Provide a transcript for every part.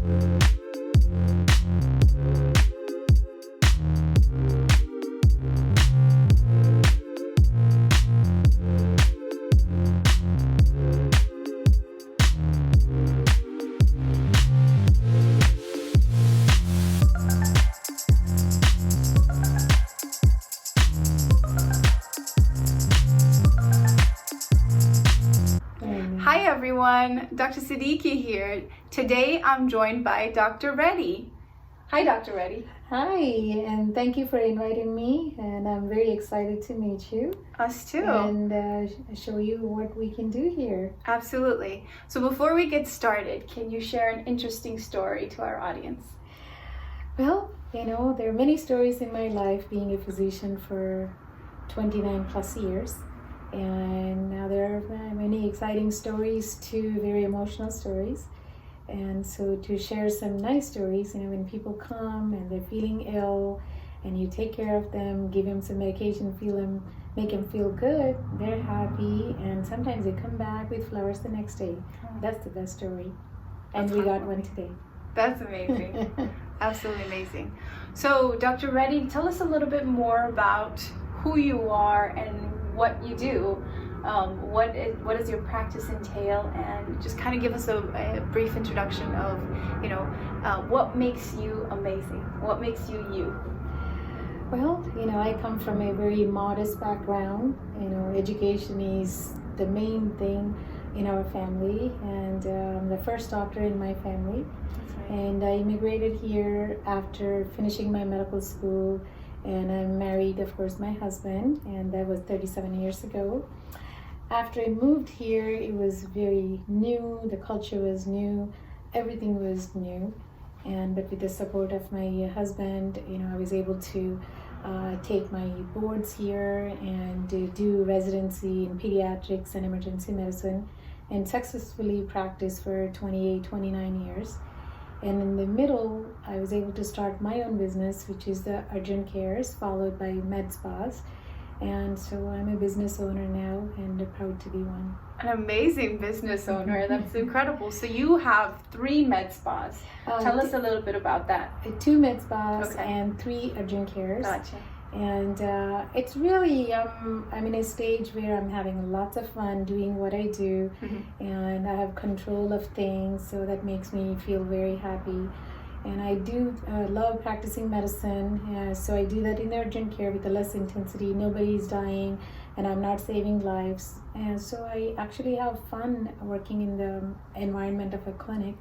Hi everyone, Dr. Siddiqui here. Today I'm joined by Dr. Reddy. Hi Dr. Reddy. Hi, and thank you for inviting me, and I'm very excited to meet you. Us too. And show you what we can do here. Absolutely. So before we get started, can you share an interesting story to our audience? Well, there are many stories in my life being a physician for 29 plus years. And now there are many exciting stories too, very emotional stories. And so to share some nice stories, when people come and they're feeling ill and you take care of them, give them some medication, make them feel good, they're happy, and sometimes they come back with flowers the next day. That's the best story. And we got one today. That's amazing. Absolutely amazing. So Dr. Reddy, tell us a little bit more about who you are and what you do. What does your practice entail, and just kind of give us a brief introduction of what makes you amazing, what makes you you. Well, I come from a very modest background. Education is the main thing in our family, and I'm the first doctor in my family. That's right. And I immigrated here after finishing my medical school. And I'm married, of course, my husband, and that was 37 years ago. After I moved here, it was very new, the culture was new, everything was new. But with the support of my husband, I was able to take my boards here and do residency in pediatrics and emergency medicine, and successfully practice for 28, 29 years. And in the middle, I was able to start my own business, which is the urgent cares, followed by MedSpots. And so I'm a business owner now, and proud to be one. An amazing business owner. That's incredible. So you have 3 MedSpots. Tell us a little bit about that. 2 MedSpots, okay, and 3 urgent cares. Gotcha. And it's really, I'm in a stage where I'm having lots of fun doing what I do, and I have control of things, so that makes me feel very happy. And I do love practicing medicine, so I do that in urgent care with a less intensity. Nobody's dying, and I'm not saving lives. And so I actually have fun working in the environment of a clinic.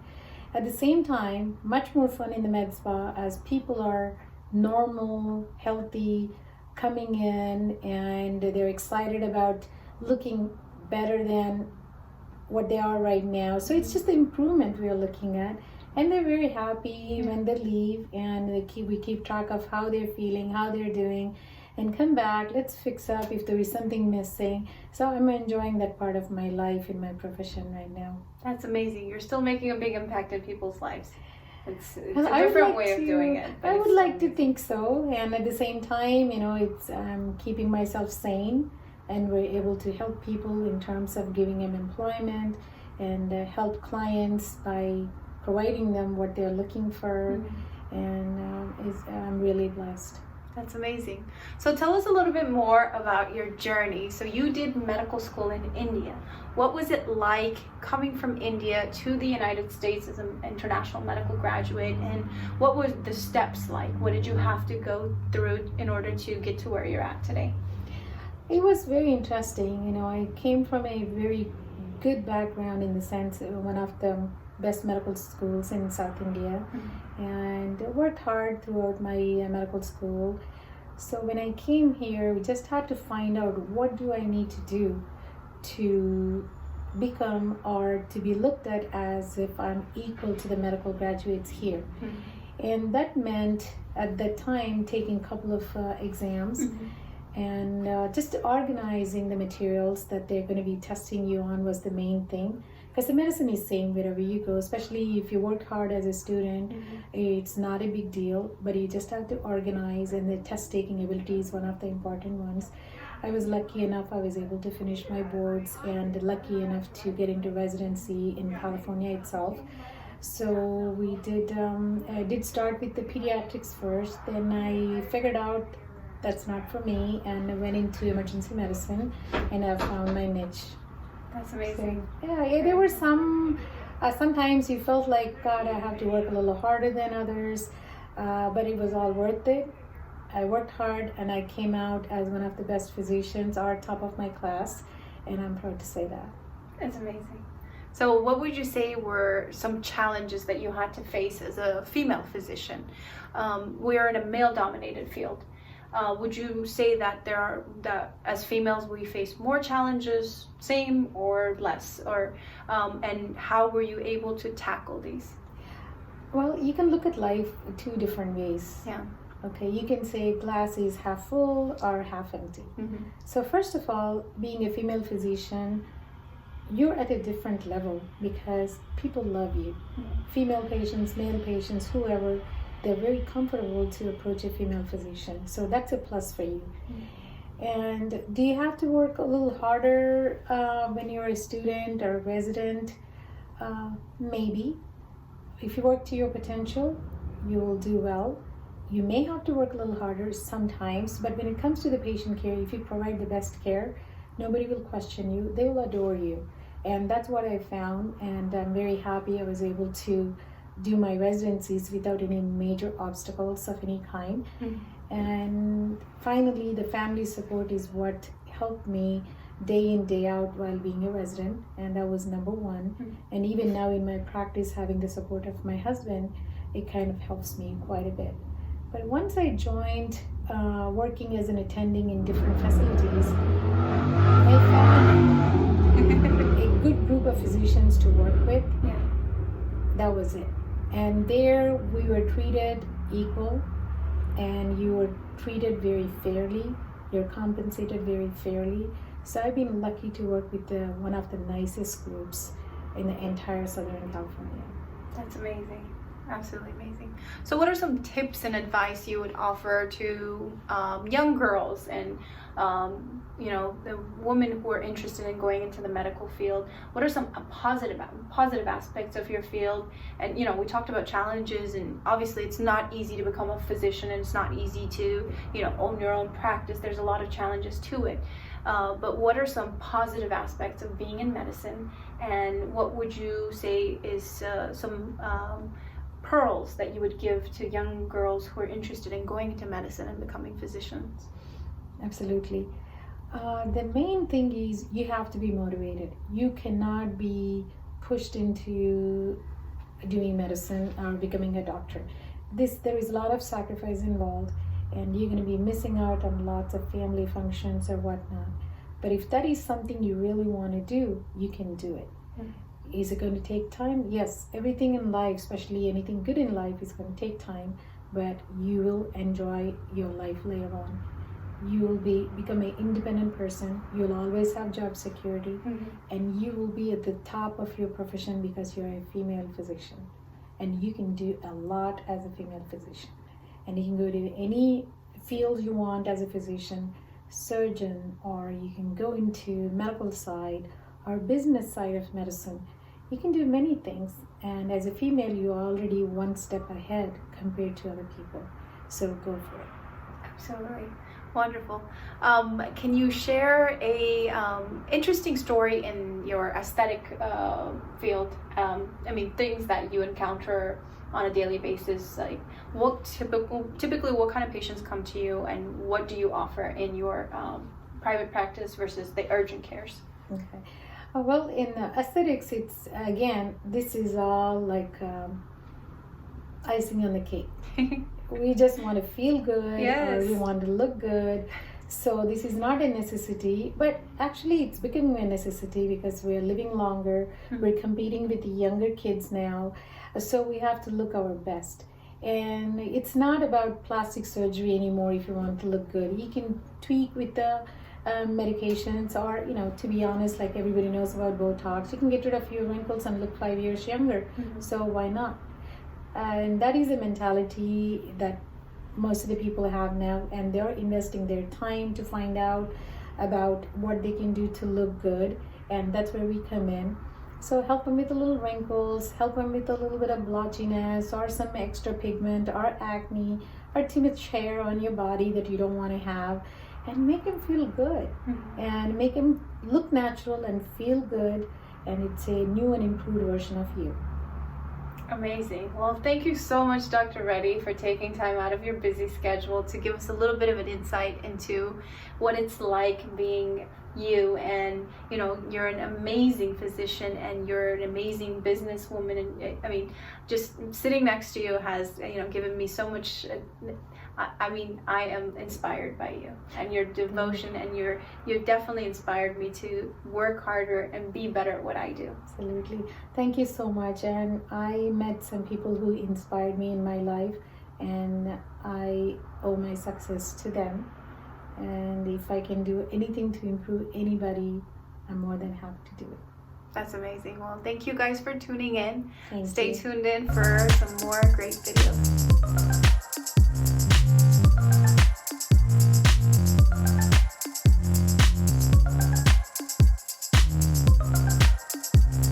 At the same time, much more fun in the med spa as people are normal, healthy, coming in, and they're excited about looking better than what they are right now. So it's just the improvement we are looking at, and they're very happy when they leave, and we keep track of how they're feeling, how they're doing, and come back, let's fix up if there is something missing. So I'm enjoying that part of my life in my profession right now. That's amazing. You're still making a big impact in people's lives. It's well, a different way of doing it. I would like to think so, and at the same time, it's keeping myself sane, and we're able to help people in terms of giving them employment, and help clients by providing them what they're looking for, and I'm really blessed. That's amazing. So tell us a little bit more about your journey. So you did medical school in India. What was it like coming from India to the United States as an international medical graduate, and what were the steps like? What did you have to go through in order to get to where you're at today? It was very interesting. I came from a very good background in the sense of one of the best medical schools in South India, and worked hard throughout my medical school. So when I came here, we just had to find out, what do I need to do to become, or to be looked at as if I'm equal to the medical graduates here. And that meant at that time taking a couple of exams, and just organizing the materials that they're going to be testing you on was the main thing. Because the medicine is same wherever you go, especially if you work hard as a student, it's not a big deal, but you just have to organize, and the test-taking ability is one of the important ones. I was lucky enough, I was able to finish my boards, and lucky enough to get into residency in California itself. So I did start with the pediatrics first, then I figured out that's not for me, and I went into emergency medicine, and I found my niche. That's amazing. So, yeah, there were sometimes you felt like, God, I have to work a little harder than others, but it was all worth it. I worked hard, and I came out as one of the best physicians, or top of my class, and I'm proud to say that. That's amazing. So what would you say were some challenges that you had to face as a female physician? We are in a male-dominated field. Would you say that that as females we face more challenges, same or less, or and how were you able to tackle these? Well, you can look at life two different ways. Yeah. Okay, you can say glass is half full or half empty. Mm-hmm. So first of all, being a female physician, you're at a different level because people love you. Mm-hmm. Female patients, male patients, whoever, they're very comfortable to approach a female physician. So that's a plus for you. Mm-hmm. And do you have to work a little harder when you're a student or a resident? Maybe. If you work to your potential, you will do well. You may have to work a little harder sometimes, but when it comes to the patient care, if you provide the best care, nobody will question you. They will adore you. And that's what I found, and I'm very happy I was able to do my residencies without any major obstacles of any kind. Mm-hmm. And finally, the family support is what helped me day in, day out while being a resident, and that was number one. Mm-hmm. And even now in my practice, having the support of my husband, it kind of helps me quite a bit. But once I joined working as an attending in different facilities, I found a good group of physicians to work with. Yeah. That was it. And there we were treated equal, and you were treated very fairly. You're compensated very fairly. So I've been lucky to work with one of the nicest groups in the entire Southern California. That's amazing. Absolutely amazing. So what are some tips and advice you would offer to young girls and the women who are interested in going into the medical field? What are some positive aspects of your field? And we talked about challenges, and obviously it's not easy to become a physician, and it's not easy to own your own practice. There's a lot of challenges to it. But what are some positive aspects of being in medicine, and what would you say is some pearls that you would give to young girls who are interested in going into medicine and becoming physicians? Absolutely. The main thing is you have to be motivated. You cannot be pushed into doing medicine or becoming a doctor. There is a lot of sacrifice involved, and you're going to be missing out on lots of family functions or whatnot. But if that is something you really want to do, you can do it. Mm-hmm. Is it going to take time? Yes. Everything in life, especially anything good in life, is going to take time, but you will enjoy your life later on. You will become an independent person. You'll always have job security, mm-hmm. and you will be at the top of your profession because you're a female physician. And you can do a lot as a female physician. And you can go to any field you want as a physician, surgeon, or you can go into medical side or business side of medicine. You can do many things, and as a female, you're already one step ahead compared to other people. So go for it. Absolutely. Wonderful. Can you share a interesting story in your aesthetic field? Things that you encounter on a daily basis. Like, what typically what kind of patients come to you, and what do you offer in your private practice versus the urgent cares? Okay. Well, in aesthetics, it's this is all like icing on the cake. We just want to feel good, yes. Or we want to look good. So this is not a necessity, but actually it's becoming a necessity because we're living longer. Mm-hmm. We're competing with the younger kids now, so we have to look our best. And it's not about plastic surgery anymore. If you want to look good, you can tweak with the medications, or to be honest, like everybody knows about Botox, you can get rid of your wrinkles and look 5 years younger. Mm-hmm. So why not? And that is a mentality that most of the people have now, and they're investing their time to find out about what they can do to look good, and that's where we come in. So help them with the little wrinkles, help them with a little bit of blotchiness or some extra pigment or acne or too much hair on your body that you don't want to have, and make them feel good and make them look natural and feel good, and it's a new and improved version of you. Amazing. Well, thank you so much, Dr. Reddy, for taking time out of your busy schedule to give us a little bit of an insight into what it's like being you. And you know, you're an amazing physician and you're an amazing businesswoman, and I mean, just sitting next to you has, you know, given me so much. I mean, I am inspired by you and your devotion, and you've definitely inspired me to work harder and be better at what I do. Absolutely. Thank you so much. And I met some people who inspired me in my life, and I owe my success to them. And if I can do anything to improve anybody, I'm more than happy to do it. That's amazing. Well, thank you guys for tuning in. Thank Stay you. tuned in for some more great videos.